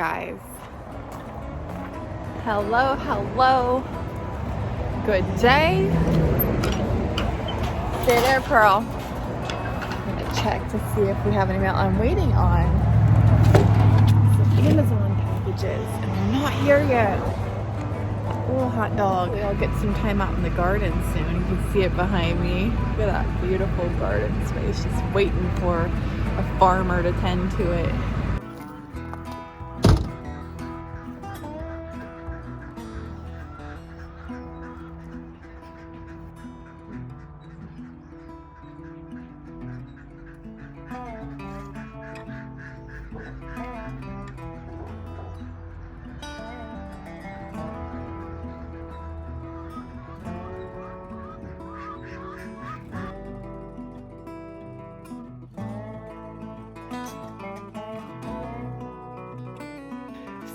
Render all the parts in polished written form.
guys. Hello, hello. Good day. Stay there, Pearl. I'm gonna check to see if we have any mail. I'm waiting on some Amazon packages, and they're not here yet. Oh, hot dog. I'll get some time out in the garden soon. You can see it behind me. Look at that beautiful garden space, just waiting for a farmer to tend to it.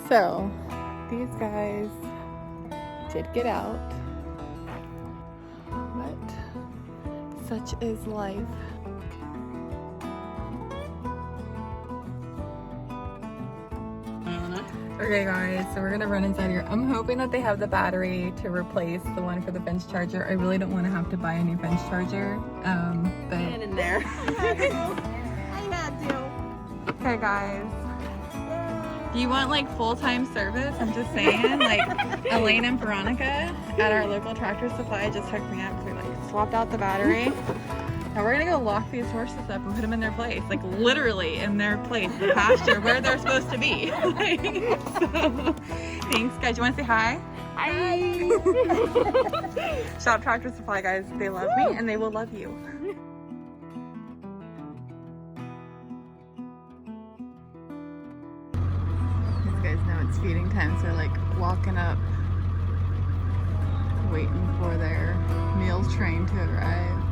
So, these guys did get out, but such is life. Okay guys, so we're gonna run inside here. I'm hoping that they have the battery to replace the one for the bench charger. I really don't want to have to buy a new bench charger, but... Get in there. I had to. Okay guys. Do you want like full-time service? I'm just saying, like Elaine and Veronica at our local Tractor Supply just hooked me up. We like swapped out the battery. Now we're gonna go lock these horses up and put them in their place, like literally in their place, the pasture where they're supposed to be. So, thanks guys. You want to say hi? Hi. Shop Tractor Supply guys. They love me and they will love you. Guys know it's feeding time, so they're like walking up, waiting for their meal train to arrive.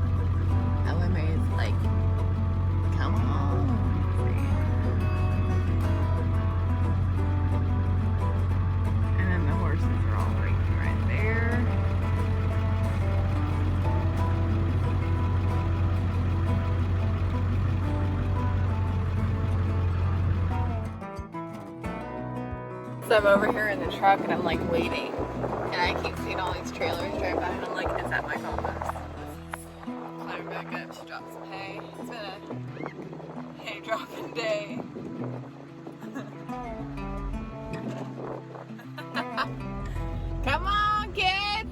LMA is like, come on. And then the horses are all waiting right there. So I'm over here in the truck and I'm like waiting, and I keep seeing all these trailers drive by, and I'm like, is that my compost? Climb back up. She dropped some hay. It's been a hay dropping day. Come on, kid!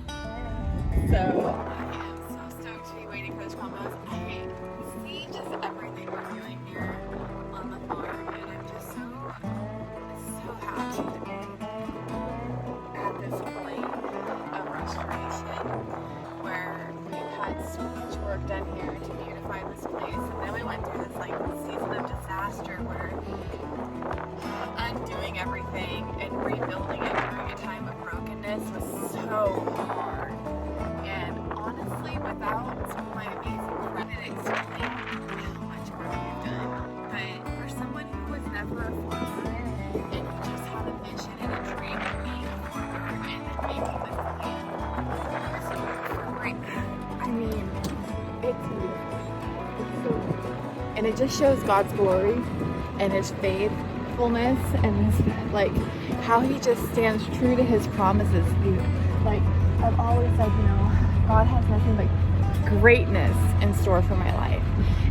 So I am so stoked to be waiting for this compost. I see just everything we're doing here on the farm, and I'm just so happy to be at this point of restoration where we've had so much work done here to beautify this place, and then we went through this like season of disaster where undoing everything and rebuilding it during a time of brokenness was so hard. And honestly, without my amazing friend, it explain how much work we've done. But for someone who was never a farmer and who just had a vision and a dream of being a farmer and then making this land for greatness, I mean, it's beautiful. It's so beautiful. And it just shows God's glory and His faithfulness and His, like, how He just stands true to His promises. Like, I've always said, you know, God has nothing but greatness in store for my life.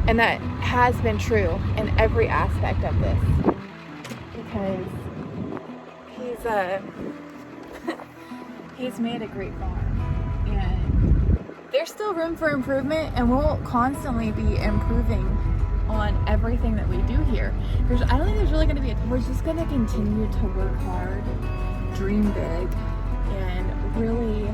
And that has been true in every aspect of this. Because He's made a great farm. And there's still room for improvement, and we'll constantly be improving on everything that we do here. I don't think there's really going to be we're just going to continue to work hard, dream big, and really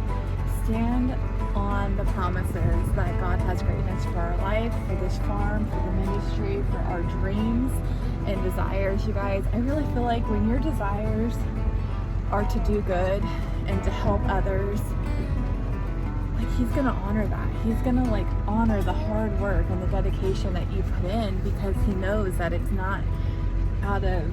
stand on the promises that God has greatness for our life, for this farm, for the ministry, for our dreams and desires. You guys, I really feel like when your desires are to do good and to help others, like, He's gonna honor that. He's gonna like honor the hard work and the dedication that you put in, because He knows that it's not out of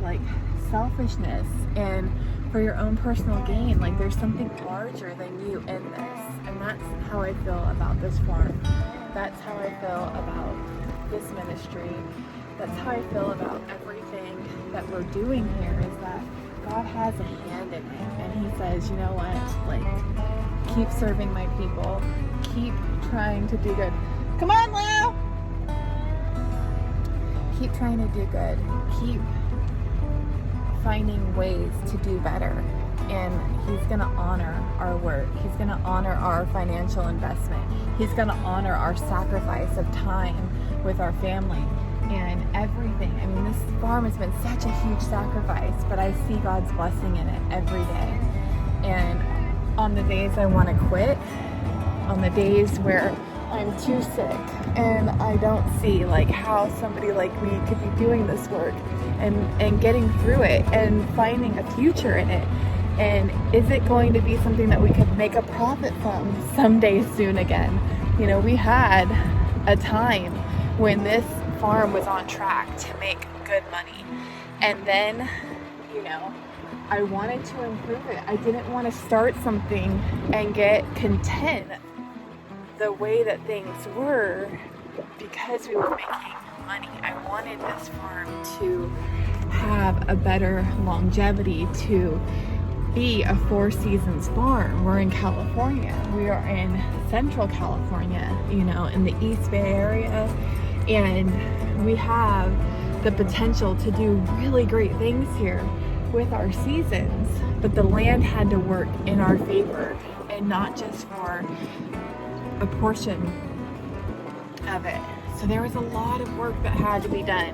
like selfishness and for your own personal gain. Like, there's something larger than you in this. And that's how I feel about this farm. That's how I feel about this ministry. That's how I feel about everything that we're doing here is that God has a hand in it, and he says, you know what, like, keep serving my people, keep trying to do good. Come on, Leo! Keep trying to do good, keep finding ways to do better, and he's gonna honor our work. He's gonna honor our financial investment. He's gonna honor our sacrifice of time with our family and everything. I mean, this farm has been such a huge sacrifice, but I see God's blessing in it every day. And on the days I want to quit, on the days where I'm too sick and I don't see like how somebody like me could be doing this work and getting through it and finding a future in it, and is it going to be something that we could make a profit from someday soon again? You know, we had a time when this farm was on track to make good money, and then, you know, I wanted to improve it. I didn't want to start something and get content the way that things were because we were making money. I wanted this farm to have a better longevity, to be a 4 seasons farm. We're in California. We are in Central California, you know, in the East Bay area, and we have the potential to do really great things here with our seasons, but the land had to work in our favor and not just for a portion of it. So there was a lot of work that had to be done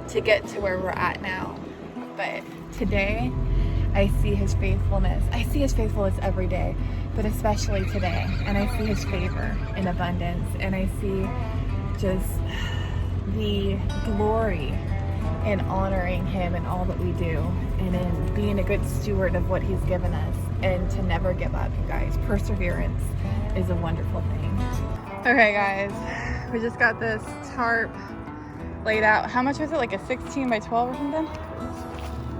to get to where we're at now. But today, I see his faithfulness. I see his faithfulness every day, but especially today. And I see his favor in abundance. And I see just the glory in honoring him in all that we do, and in being a good steward of what he's given us, and to never give up, you guys. Perseverance is a wonderful thing. Okay, guys, we just got this tarp laid out. How much was it? Like a 16 by 12 or something?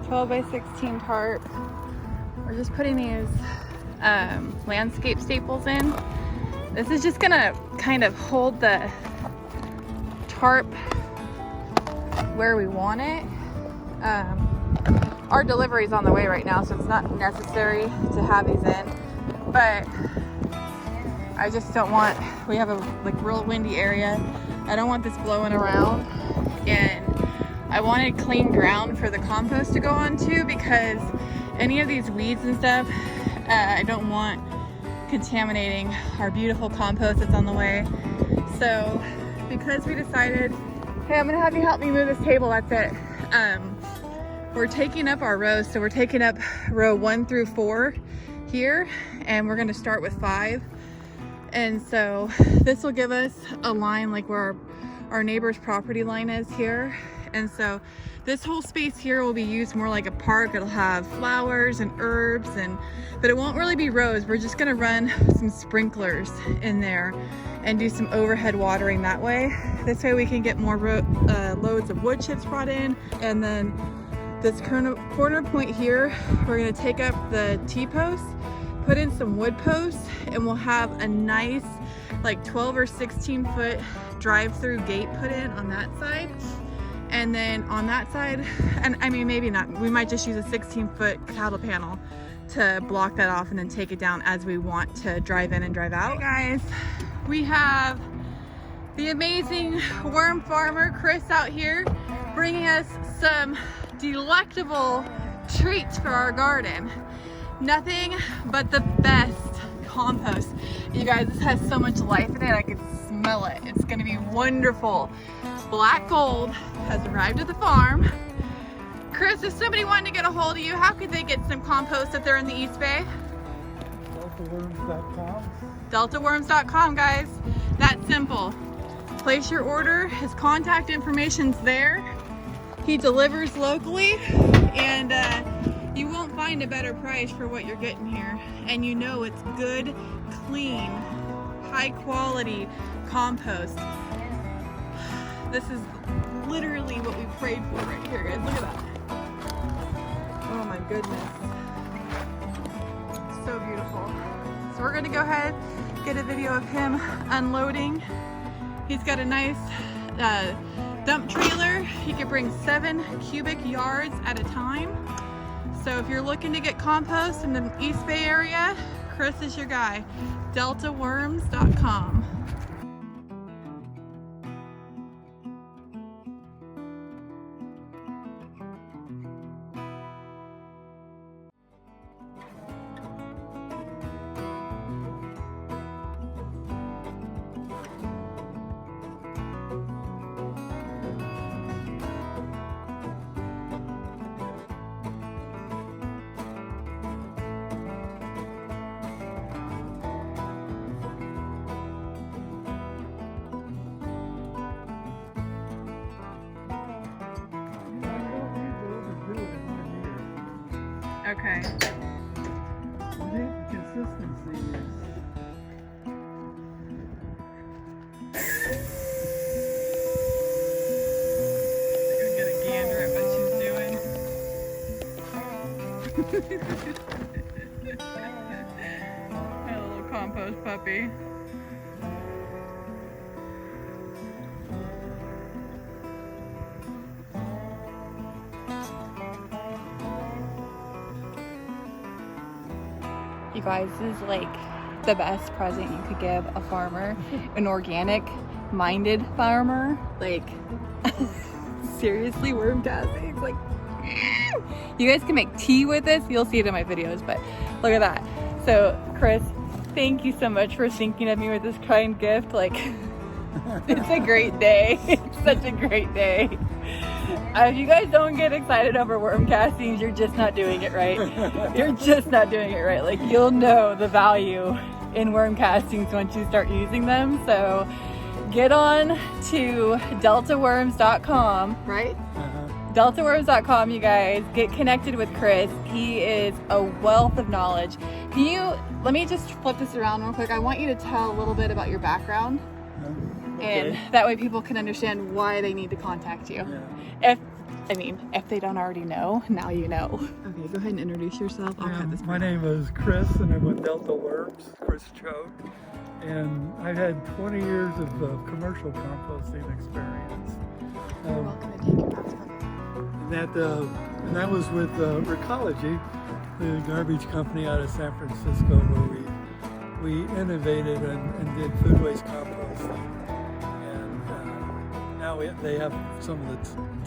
12 by 16 tarp. We're just putting these landscape staples in. This is just gonna kind of hold the tarp where we want it. Our delivery is on the way right now, so it's not necessary to have these in, but I just don't want, we have a like real windy area. I don't want this blowing around, and I wanted clean ground for the compost to go onto, because any of these weeds and stuff, I don't want contaminating our beautiful compost that's on the way. So because we decided, hey, I'm gonna have you help me move this table, that's it. We're taking up our rows, so we're taking up row 1 through 4 here, and we're gonna start with 5. And so this will give us a line like where our neighbor's property line is here. And so this whole space here will be used more like a park. It'll have flowers and herbs, but it won't really be rows. We're just gonna run some sprinklers in there and do some overhead watering that way. This way we can get more loads of wood chips brought in. And then this corner point here, we're gonna take up the T-posts, put in some wood posts, and we'll have a nice like 12 or 16 foot drive-through gate put in on that side. And then on that side, and I mean, maybe not, we might just use a 16-foot cattle panel to block that off and then take it down as we want to drive in and drive out. Hey guys, we have the amazing worm farmer Chris out here bringing us some delectable treats for our garden. Nothing but the best compost. You guys, this has so much life in it, I can smell it. It's gonna be wonderful. Black gold has arrived at the farm. Chris, if somebody wanted to get a hold of you, how could they get some compost if they're in the East Bay? DeltaWorms.com. DeltaWorms.com, guys. That's simple. Place your order. His contact information's there. He delivers locally, and you won't find a better price for what you're getting here. And you know it's good, clean, high quality compost. This is literally what we prayed for right here, guys. Look at that. Oh my goodness. So beautiful. So we're gonna go ahead, get a video of him unloading. He's got a nice dump trailer. You can bring 7 cubic yards at a time. So if you're looking to get compost in the East Bay area, Chris is your guy. deltaworms.com. Okay. I think the consistency is. I'm gonna get a gander at what she's doing. A little compost puppy. You guys, this is like the best present you could give a farmer, an organic minded farmer. Like, seriously, worm castings. Like, you guys can make tea with this. You'll see it in my videos, but look at that. So, Chris, thank you so much for thinking of me with this kind gift. Like, it's a great day. It's such a great day. If you guys don't get excited over worm castings, you're just not doing it right. You're just not doing it right. Like, you'll know the value in worm castings once you start using them. So get on to deltaworms.com, right? deltaworms.com, you guys. Get connected with Chris. He is a wealth of knowledge. Let me just flip this around real quick. I want you to tell a little bit about your background. Okay. And that way people can understand why they need to contact you. Yeah. If they don't already know, now you know. Okay, go ahead and introduce yourself. I'll cut this My name is Chris, and I'm with Delta Worms, Chris Choate, and I've had 20 years of commercial composting experience. You're welcome to take your box from And that was with Vermiculture, the garbage company out of San Francisco, where we innovated and did food waste composting. And now they have some of the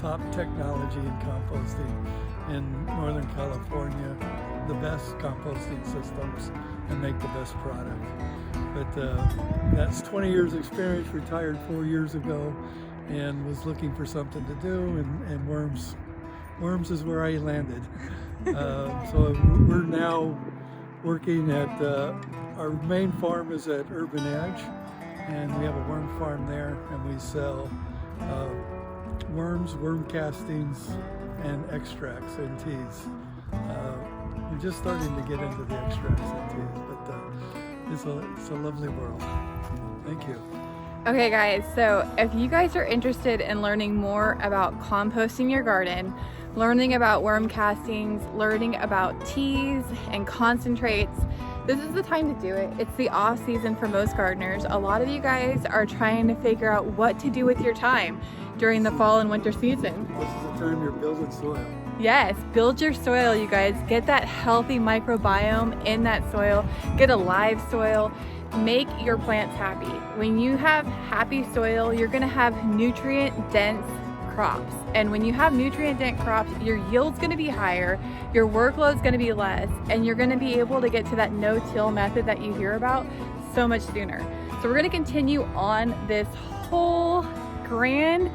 top technology in composting in Northern California, the best composting systems, and make the best product. But that's 20 years experience, retired 4 years ago, and was looking for something to do, and worms is where I landed. So we're now working at, our main farm is at Urban Edge, and we have a worm farm there, and we sell worms, worm castings, and extracts and teas. We're just starting to get into the extracts and teas, but it's a lovely world. Thank you. Okay guys, so if you guys are interested in learning more about composting your garden, learning about worm castings, learning about teas and concentrates, this is the time to do it. It's the off season for most gardeners. A lot of you guys are trying to figure out what to do with your time during the fall and winter season. This is the time you're building soil. Yes, build your soil, you guys. Get that healthy microbiome in that soil. Get a live soil. Make your plants happy. When you have happy soil, you're gonna have nutrient-dense crops. And when you have nutrient-dense crops, your yield's gonna be higher, your workload's gonna be less, and you're gonna be able to get to that no-till method that you hear about so much sooner. So we're gonna continue on this whole grand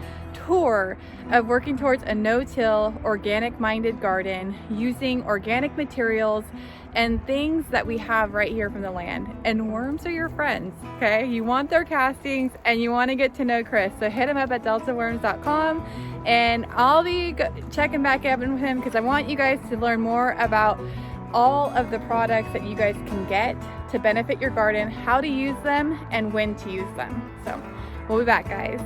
tour of working towards a no-till, organic-minded garden using organic materials and things that we have right here from the land. And worms are your friends, okay? You want their castings and you want to get to know Chris. So hit him up at deltaworms.com, and I'll be checking back in with him because I want you guys to learn more about all of the products that you guys can get to benefit your garden, how to use them, and when to use them. So we'll be back, guys.